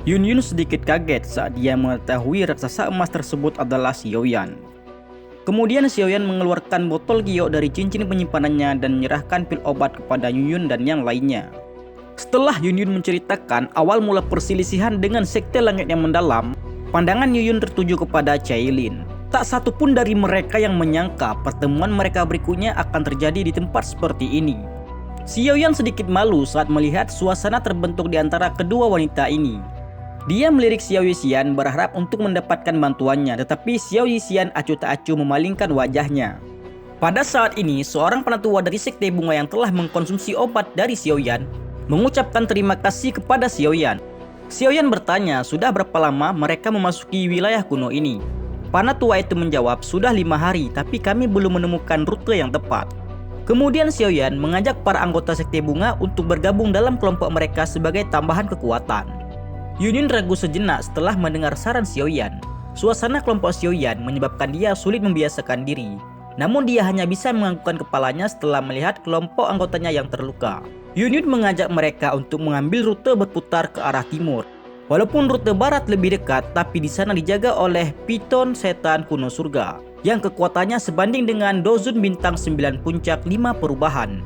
Yun Yun sedikit kaget saat dia mengetahui raksasa emas tersebut adalah Xiaoyan. Kemudian Xiaoyan mengeluarkan botol giok dari cincin penyimpanannya dan menyerahkan pil obat kepada Yun Yun dan yang lainnya. Setelah Yun Yun menceritakan awal mula perselisihan dengan sekte langit yang mendalam, pandangan Yun Yun tertuju kepada Cailin. Tak satu pun dari mereka yang menyangka pertemuan mereka berikutnya akan terjadi di tempat seperti ini. Xiaoyan sedikit malu saat melihat suasana terbentuk di antara kedua wanita ini. Dia melirik Xiao Yixian berharap untuk mendapatkan bantuannya, tetapi Xiao Yixian acuh tak acuh memalingkan wajahnya. Pada saat ini, seorang penatua dari sekte bunga yang telah mengkonsumsi obat dari Xiaoyan mengucapkan terima kasih kepada Xiaoyan. Xiaoyan bertanya sudah berapa lama mereka memasuki wilayah kuno ini. Penatua itu menjawab sudah 5 hari, tapi kami belum menemukan rute yang tepat. Kemudian Xiaoyan mengajak para anggota sekte bunga untuk bergabung dalam kelompok mereka sebagai tambahan kekuatan. Yun Yun ragu sejenak setelah mendengar saran Xiaoyan. Suasana kelompok Xiaoyan menyebabkan dia sulit membiasakan diri. Namun dia hanya bisa menganggukkan kepalanya setelah melihat kelompok anggotanya yang terluka. Yun Yun mengajak mereka untuk mengambil rute berputar ke arah timur. Walaupun rute barat lebih dekat, tapi di sana dijaga oleh piton setan kuno surga yang kekuatannya sebanding dengan Dozun bintang 9 puncak 5 perubahan.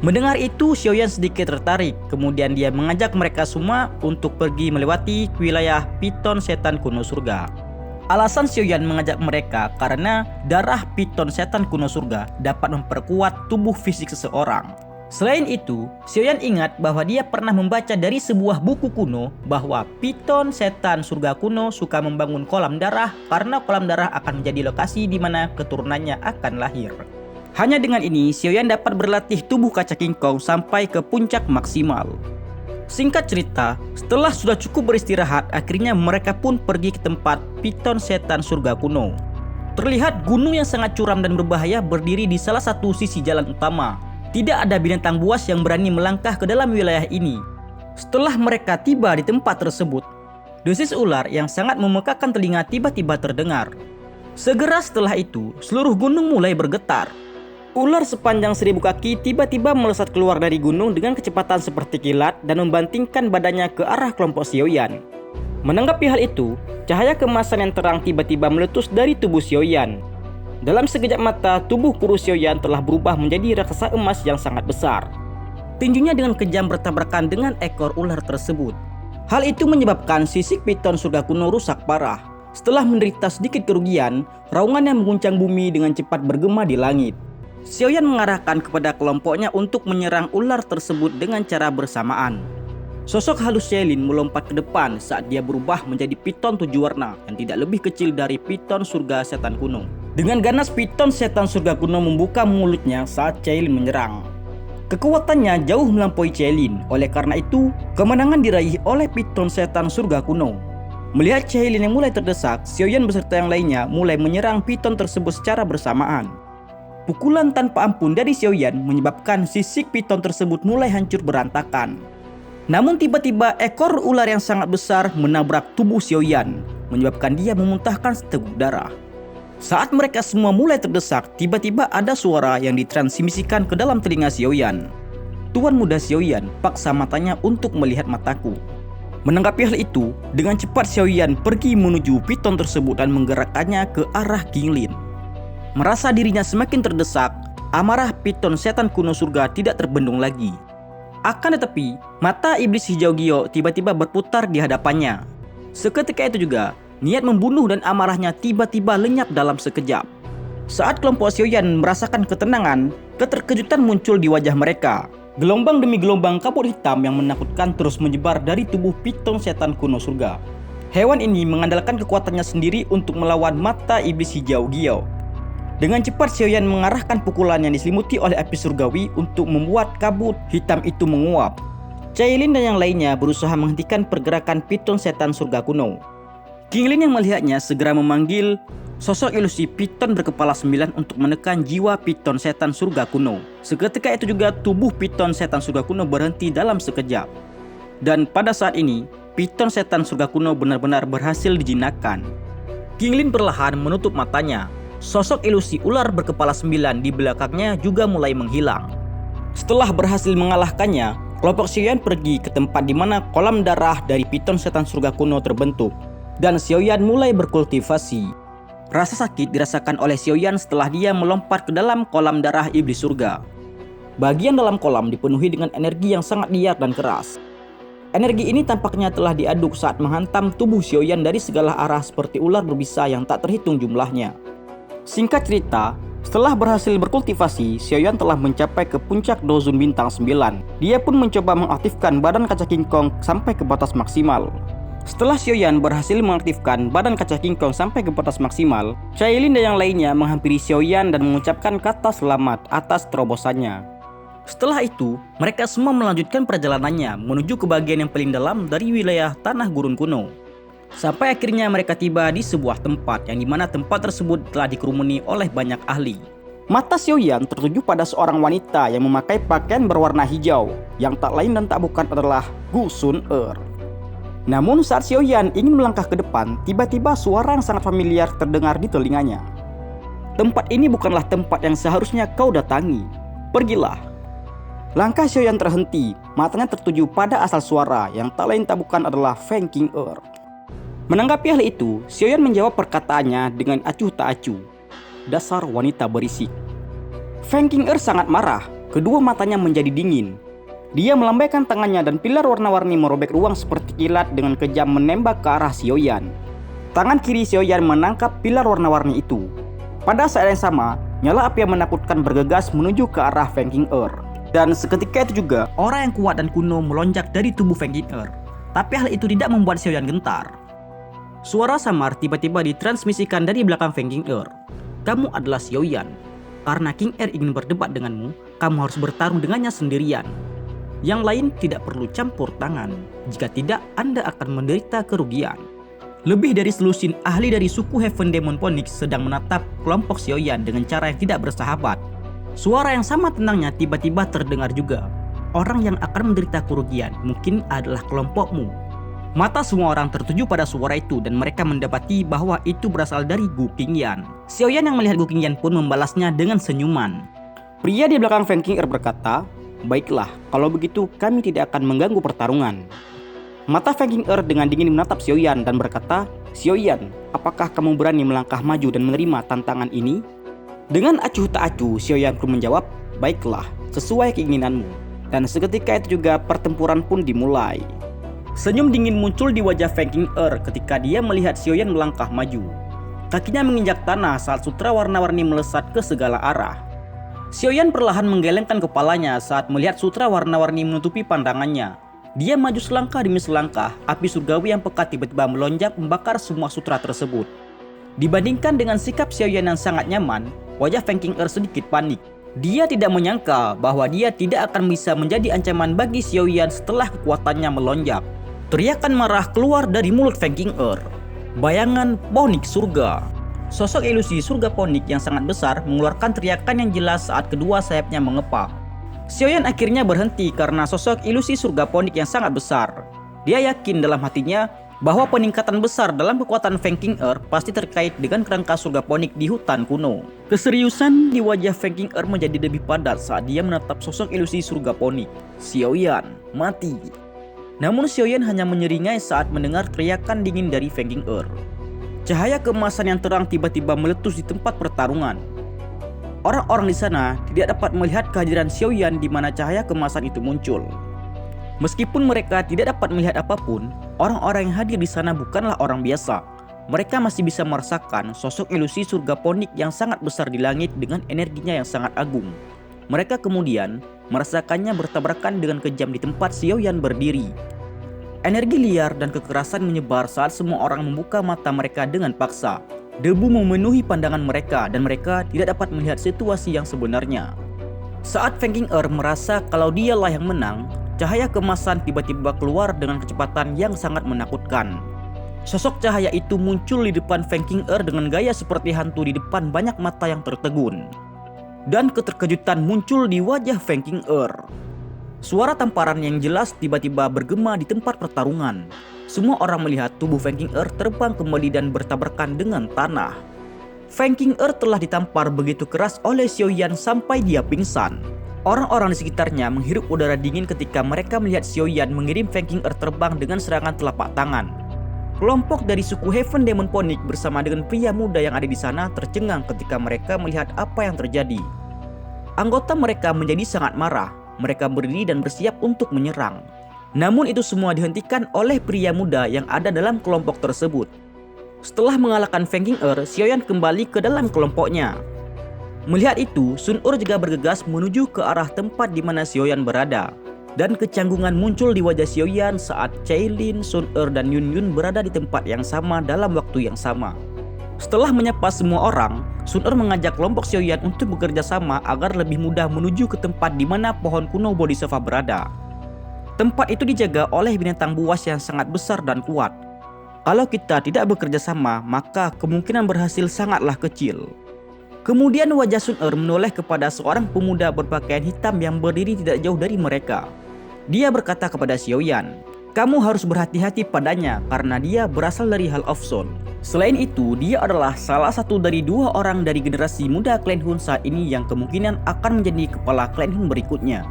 Mendengar itu, Xiaoyan sedikit tertarik. Kemudian dia mengajak mereka semua untuk pergi melewati wilayah piton setan kuno surga. Alasan Xiaoyan mengajak mereka karena darah piton setan kuno surga dapat memperkuat tubuh fisik seseorang. Selain itu, Xiaoyan ingat bahwa dia pernah membaca dari sebuah buku kuno bahwa piton setan surga kuno suka membangun kolam darah karena kolam darah akan menjadi lokasi di mana keturunannya akan lahir. Hanya dengan ini, Xiaoyan dapat berlatih tubuh kaca kingkong sampai ke puncak maksimal. Singkat cerita, setelah sudah cukup beristirahat, akhirnya mereka pun pergi ke tempat piton setan surga kuno. Terlihat gunung yang sangat curam dan berbahaya berdiri di salah satu sisi jalan utama. Tidak ada binatang buas yang berani melangkah ke dalam wilayah ini. Setelah mereka tiba di tempat tersebut, desis ular yang sangat memekakan telinga tiba-tiba terdengar. Segera setelah itu, seluruh gunung mulai bergetar. Ular sepanjang 1000 kaki tiba-tiba melesat keluar dari gunung dengan kecepatan seperti kilat dan membantingkan badannya ke arah kelompok Xiaoyan. Menanggapi hal itu, cahaya kemasan yang terang tiba-tiba meletus dari tubuh Xiaoyan. Dalam sekejap mata, tubuh kurus Xiaoyan telah berubah menjadi raksasa emas yang sangat besar. Tinjunya dengan kejam bertabrakan dengan ekor ular tersebut. Hal itu menyebabkan sisik piton surga kuno rusak parah. Setelah menderita sedikit kerugian, raungan yang mengguncang bumi dengan cepat bergema di langit. Xiaoyan mengarahkan kepada kelompoknya untuk menyerang ular tersebut dengan cara bersamaan. Sosok halus Cailin melompat ke depan saat dia berubah menjadi piton 7 warna yang tidak lebih kecil dari piton surga setan kuno. Dengan ganas piton setan surga kuno membuka mulutnya saat Cailin menyerang. Kekuatannya jauh melampaui Cailin, oleh karena itu kemenangan diraih oleh piton setan surga kuno. Melihat Cailin yang mulai terdesak, Xiaoyan beserta yang lainnya mulai menyerang piton tersebut secara bersamaan. Pukulan tanpa ampun dari Xiaoyan menyebabkan sisik piton tersebut mulai hancur berantakan. Namun tiba-tiba ekor ular yang sangat besar menabrak tubuh Xiaoyan, menyebabkan dia memuntahkan seteguk darah. Saat mereka semua mulai terdesak, tiba-tiba ada suara yang ditransmisikan ke dalam telinga Xiaoyan. Tuan muda Xiaoyan paksa matanya untuk melihat mataku. Menanggapi hal itu, dengan cepat Xiaoyan pergi menuju piton tersebut dan menggerakkannya ke arah Qinglin. Merasa dirinya semakin terdesak, amarah piton setan kuno surga tidak terbendung lagi. Akan tetapi, mata iblis hijau giok tiba-tiba berputar di hadapannya. Seketika itu juga, niat membunuh dan amarahnya tiba-tiba lenyap dalam sekejap. Saat kelompok Xiaoyan merasakan ketenangan, keterkejutan muncul di wajah mereka. Gelombang demi gelombang kabut hitam yang menakutkan terus menyebar dari tubuh piton setan kuno surga. Hewan ini mengandalkan kekuatannya sendiri untuk melawan mata iblis hijau giok. Dengan cepat Xiaoyan mengarahkan pukulan yang diselimuti oleh api surgawi untuk membuat kabut hitam itu menguap. Cailin dan yang lainnya berusaha menghentikan pergerakan piton setan surga kuno. Qinglin yang melihatnya segera memanggil sosok ilusi piton berkepala 9 untuk menekan jiwa piton setan surga kuno. Seketika itu juga tubuh piton setan surga kuno berhenti dalam sekejap. Dan pada saat ini, piton setan surga kuno benar-benar berhasil dijinakkan. Qinglin perlahan menutup matanya. Sosok ilusi ular berkepala 9 di belakangnya juga mulai menghilang. Setelah berhasil mengalahkannya, Kelompok Xiaoyan pergi ke tempat di mana kolam darah dari piton setan surga kuno terbentuk, dan Xiaoyan mulai berkultivasi. Rasa sakit dirasakan oleh Xiaoyan setelah dia melompat ke dalam kolam darah iblis surga. Bagian dalam kolam dipenuhi dengan energi yang sangat liar dan keras. Energi ini tampaknya telah diaduk saat menghantam tubuh Xiaoyan dari segala arah seperti ular berbisa yang tak terhitung jumlahnya. Singkat cerita, setelah berhasil berkultivasi, Xiaoyan telah mencapai ke puncak Dozun Bintang 9. Dia pun mencoba mengaktifkan badan kaca King Kong sampai ke batas maksimal. Setelah Xiaoyan berhasil mengaktifkan badan kaca King Kong sampai ke batas maksimal, Cailin dan yang lainnya menghampiri Xiaoyan dan mengucapkan kata selamat atas terobosannya. Setelah itu, mereka semua melanjutkan perjalanannya menuju ke bagian yang paling dalam dari wilayah Tanah Gurun Kuno. Sampai akhirnya mereka tiba di sebuah tempat yang dimana tempat tersebut telah dikerumuni oleh banyak ahli. Mata Xiaoyan tertuju pada seorang wanita yang memakai pakaian berwarna hijau, yang tak lain dan tak bukan adalah Gu Sun Er. Namun saat Xiaoyan ingin melangkah ke depan, tiba-tiba suara yang sangat familiar terdengar di telinganya. Tempat ini bukanlah tempat yang seharusnya kau datangi. Pergilah. Langkah Xiaoyan terhenti, matanya tertuju pada asal suara yang tak lain tak bukan adalah Feng King Er. Menanggapi hal itu, Xiaoyan menjawab perkataannya dengan acuh tak acuh. Dasar wanita berisik. Feng King Er sangat marah, kedua matanya menjadi dingin. Dia melambaikan tangannya dan pilar warna-warni merobek ruang seperti kilat dengan kejam menembak ke arah Xiaoyan. Tangan kiri Xiaoyan menangkap pilar warna-warni itu. Pada saat yang sama, nyala api yang menakutkan bergegas menuju ke arah Feng King Er. Dan seketika itu juga, aura yang kuat dan kuno melonjak dari tubuh Feng King Er. Tapi hal itu tidak membuat Xiaoyan gentar. Suara samar tiba-tiba ditransmisikan dari belakang Feng King Er. Kamu adalah Xiaoyan. Karena King Er ingin berdebat denganmu, kamu harus bertarung dengannya sendirian. Yang lain tidak perlu campur tangan. Jika tidak, Anda akan menderita kerugian. Lebih dari selusin ahli dari suku Heaven Demon Phoenix sedang menatap kelompok Xiaoyan dengan cara yang tidak bersahabat. Suara yang sama tenangnya tiba-tiba terdengar juga. Orang yang akan menderita kerugian mungkin adalah kelompokmu. Mata semua orang tertuju pada suara itu dan mereka mendapati bahwa itu berasal dari Gu Qingyan. Xiaoyan yang melihat Gu Qingyan pun membalasnya dengan senyuman. Pria di belakang Feng King Er berkata, "Baiklah, kalau begitu kami tidak akan mengganggu pertarungan." Mata Feng King Er dengan dingin menatap Xiaoyan dan berkata, "Xiaoyan, apakah kamu berani melangkah maju dan menerima tantangan ini?" Dengan acuh tak acuh, Xiaoyan pun menjawab, "Baiklah, sesuai keinginanmu." Dan seketika itu juga pertempuran pun dimulai. Senyum dingin muncul di wajah Feng King Er ketika dia melihat Xiaoyan melangkah maju. Kakinya menginjak tanah saat sutra warna-warni melesat ke segala arah. Xiaoyan perlahan menggelengkan kepalanya saat melihat sutra warna-warni menutupi pandangannya. Dia maju selangkah demi selangkah, api surgawi yang pekat tiba-tiba melonjak membakar semua sutra tersebut. Dibandingkan dengan sikap Xiaoyan yang sangat nyaman, wajah Feng King Er sedikit panik. Dia tidak menyangka bahwa dia tidak akan bisa menjadi ancaman bagi Xiaoyan setelah kekuatannya melonjak. Teriakan marah keluar dari mulut Feng King Er. Bayangan Phoenix surga. Sosok ilusi surga Phoenix yang sangat besar mengeluarkan teriakan yang jelas saat kedua sayapnya mengepak. Xiaoyan akhirnya berhenti karena sosok ilusi surga Phoenix yang sangat besar. Dia yakin dalam hatinya bahwa peningkatan besar dalam kekuatan Feng King Er pasti terkait dengan kerangka surga Phoenix di hutan kuno. Keseriusan di wajah Feng King Er menjadi lebih padat saat dia menatap sosok ilusi surga Phoenix. Xiaoyan, mati. Namun Xiaoyan hanya menyeringai saat mendengar teriakan dingin dari Feng King Er. Cahaya keemasan yang terang tiba-tiba meletus di tempat pertarungan. Orang-orang di sana tidak dapat melihat kehadiran Xiaoyan di mana cahaya keemasan itu muncul. Meskipun mereka tidak dapat melihat apapun, orang-orang yang hadir di sana bukanlah orang biasa. Mereka masih bisa merasakan sosok ilusi surga Phoenix yang sangat besar di langit dengan energinya yang sangat agung. Mereka kemudian merasakannya bertabrakan dengan kejam di tempat Xiaoyan berdiri. Energi liar dan kekerasan menyebar saat semua orang membuka mata mereka dengan paksa. Debu memenuhi pandangan mereka dan mereka tidak dapat melihat situasi yang sebenarnya. Saat Feng King Er merasa kalau dialah yang menang, cahaya keemasan tiba-tiba keluar dengan kecepatan yang sangat menakutkan. Sosok cahaya itu muncul di depan Feng King Er dengan gaya seperti hantu di depan banyak mata yang tertegun. Dan keterkejutan muncul di wajah Feng King Er. Suara tamparan yang jelas tiba-tiba bergema di tempat pertarungan. Semua orang melihat tubuh Feng King Er terbang kembali dan bertabrakan dengan tanah. Feng King Er telah ditampar begitu keras oleh Xiaoyan sampai dia pingsan. Orang-orang di sekitarnya menghirup udara dingin ketika mereka melihat Xiaoyan mengirim Feng Qing'er terbang dengan serangan telapak tangan. Kelompok dari suku Heaven Demon Phoenix bersama dengan pria muda yang ada di sana tercengang ketika mereka melihat apa yang terjadi. Anggota mereka menjadi sangat marah. Mereka berdiri dan bersiap untuk menyerang. Namun itu semua dihentikan oleh pria muda yang ada dalam kelompok tersebut. Setelah mengalahkan Feng Qing'er, Xiaoyan kembali ke dalam kelompoknya. Melihat itu, Sun Er juga bergegas menuju ke arah tempat di mana Xiaoyan berada. Dan kecanggungan muncul di wajah Xiaoyan saat Cailin, Sun Er, dan Yun Yun berada di tempat yang sama dalam waktu yang sama. Setelah menyapa semua orang, Sun Er mengajak kelompok Xiaoyan untuk bekerja sama agar lebih mudah menuju ke tempat di mana pohon kuno Bodhisattva berada. Tempat itu dijaga oleh binatang buas yang sangat besar dan kuat. Kalau kita tidak bekerja sama, maka kemungkinan berhasil sangatlah kecil. Kemudian wajah Sun Er menoleh kepada seorang pemuda berpakaian hitam yang berdiri tidak jauh dari mereka. Dia berkata kepada Xiaoyan, "Kamu harus berhati-hati padanya karena dia berasal dari Hall of Soul." Selain itu, dia adalah salah satu dari 2 orang dari generasi muda klan Hun saat ini yang kemungkinan akan menjadi kepala klan Hun berikutnya.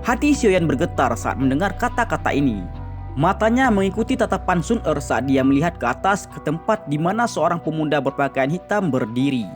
Hati Xiaoyan bergetar saat mendengar kata-kata ini. Matanya mengikuti tatapan Sun Er saat dia melihat ke atas ke tempat di mana seorang pemuda berpakaian hitam berdiri.